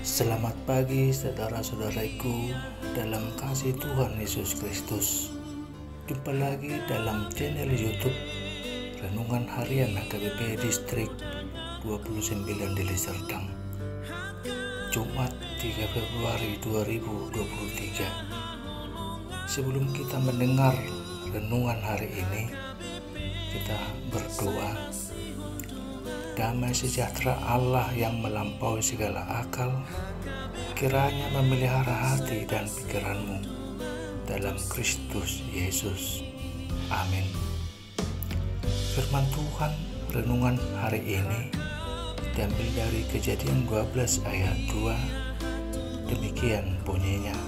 Selamat pagi saudara-saudaraku dalam kasih Tuhan Yesus Kristus. Jumpa lagi dalam channel YouTube Renungan Harian HKBP Distrik 29 Deli Serdang, Jumat 3 Februari 2023. Sebelum kita mendengar renungan hari ini, kita berdoa. Damai sejahtera Allah yang melampaui segala akal kiranya memelihara hati dan pikiranmu dalam Kristus Yesus. Amin. Firman Tuhan renungan hari ini diambil dari Kejadian 12 ayat 2. Demikian bunyinya: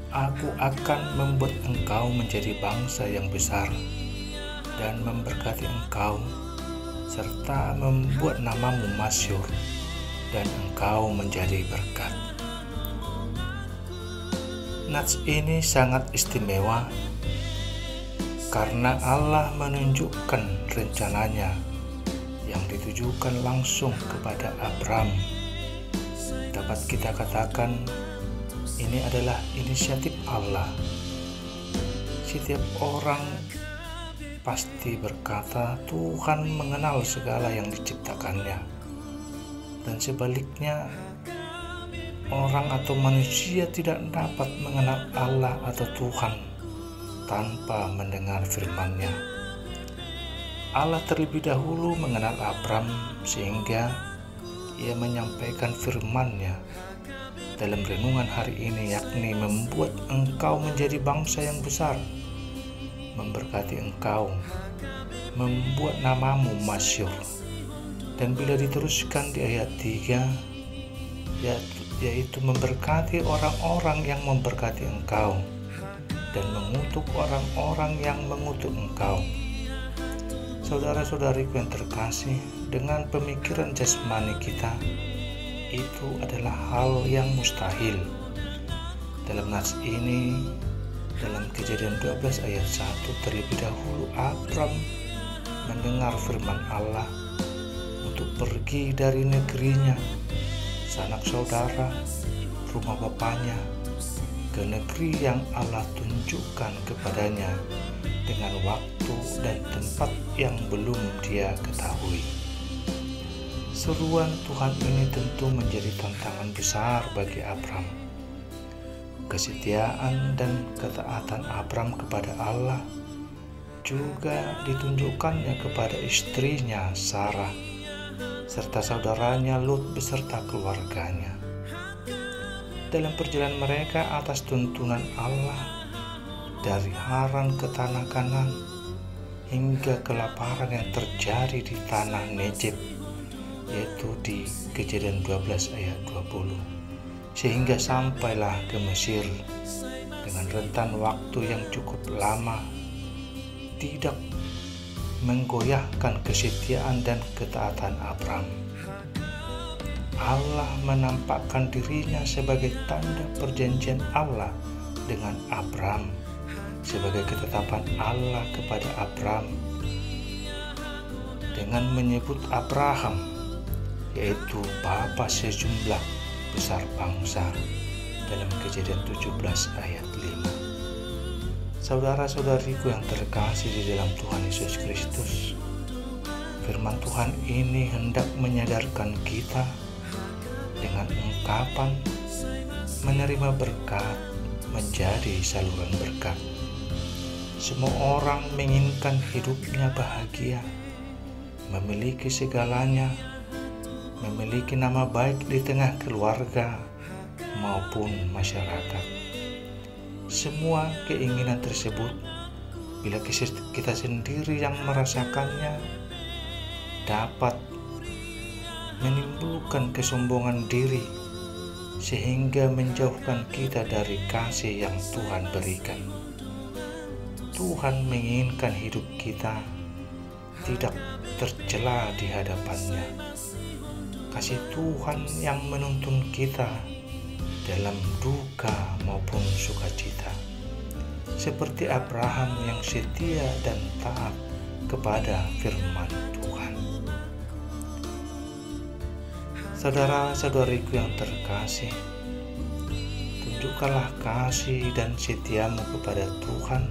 Aku akan membuat engkau menjadi bangsa yang besar dan memberkati engkau, serta membuat namamu masyhur, dan engkau menjadi berkat. Nats ini sangat istimewa karena Allah menunjukkan rencananya yang ditujukan langsung kepada Abram. Dapat kita katakan ini adalah inisiatif Allah. Setiap orang pasti berkata Tuhan mengenal segala yang diciptakannya, dan sebaliknya orang atau manusia tidak dapat mengenal Allah atau Tuhan tanpa mendengar firman-Nya. Allah terlebih dahulu mengenal Abram sehingga Ia menyampaikan firman-Nya dalam renungan hari ini, yakni membuat engkau menjadi bangsa yang besar, memberkati engkau, membuat namamu masyhur. Dan bila diteruskan di ayat 3, yaitu memberkati orang-orang yang memberkati engkau dan mengutuk orang-orang yang mengutuk engkau. Saudara-saudariku yang terkasih, dengan pemikiran jasmani kita, itu adalah hal yang mustahil. Dalam nas ini, dalam Kejadian 12 ayat 1, terlebih dahulu Abram mendengar firman Allah untuk pergi dari negerinya, sanak saudara, rumah bapaknya, ke negeri yang Allah tunjukkan kepadanya dengan waktu dan tempat yang belum dia ketahui. Seruan Tuhan ini tentu menjadi tantangan besar bagi Abram. Kesetiaan dan ketaatan Abram kepada Allah juga ditunjukkannya kepada istrinya Sarah serta saudaranya Lut beserta keluarganya. Dalam perjalanan mereka atas tuntunan Allah dari Haran ke tanah Kanaan hingga kelaparan yang terjadi di tanah Negeb, yaitu di Kejadian 12 ayat 20, sehingga sampailah ke Mesir dengan rentan waktu yang cukup lama, tidak menggoyahkan kesetiaan dan ketaatan Abram. Allah menampakkan dirinya sebagai tanda perjanjian Allah dengan Abram, sebagai ketetapan Allah kepada Abram dengan menyebut Abraham, yaitu bapa sejumlah besar bangsa, dalam Kejadian 17 ayat 5. Saudara-saudariku yang terkasih di dalam Tuhan Yesus Kristus, firman Tuhan ini hendak menyadarkan kita dengan ungkapan menerima berkat menjadi saluran berkat. Semua orang menginginkan hidupnya bahagia, memiliki segalanya, memiliki nama baik di tengah keluarga maupun masyarakat. Semua keinginan tersebut, bila kita sendiri yang merasakannya, dapat menimbulkan kesombongan diri sehingga menjauhkan kita dari kasih yang Tuhan berikan. Tuhan menginginkan hidup kita tidak tercela di hadapannya. Kasih Tuhan yang menuntun kita dalam duka maupun sukacita, seperti Abraham yang setia dan taat kepada firman Tuhan. Saudara-saudariku yang terkasih, tunjukkanlah kasih dan setiamu kepada Tuhan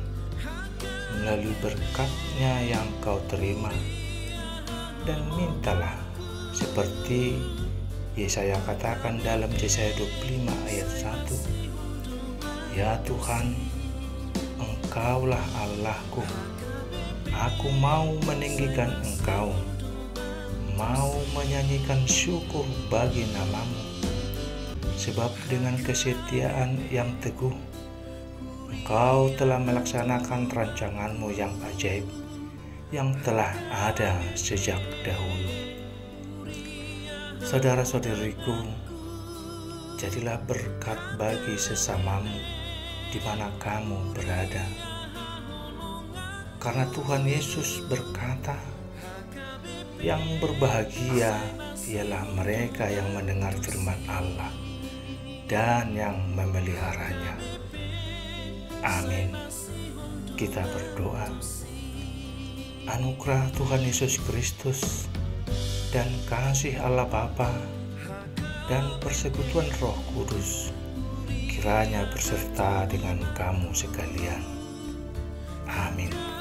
melalui berkat-Nya yang kau terima, dan mintalah seperti Yesaya katakan dalam Yesaya 25 ayat 1, "Ya Tuhan, Engkaulah Allahku, aku mau meninggikan Engkau, mau menyanyikan syukur bagi nama-Mu, sebab dengan kesetiaan yang teguh Engkau telah melaksanakan rancangan-Mu yang ajaib, yang telah ada sejak dahulu." Saudara-saudariku, jadilah berkat bagi sesamamu di mana kamu berada. Karena Tuhan Yesus berkata, "Yang berbahagia ialah mereka yang mendengar firman Allah dan yang memeliharanya." Amin. Kita berdoa. Anugerah Tuhan Yesus Kristus dan kasih Allah Bapa dan persekutuan Roh Kudus kiranya berserta dengan kamu sekalian. Amin.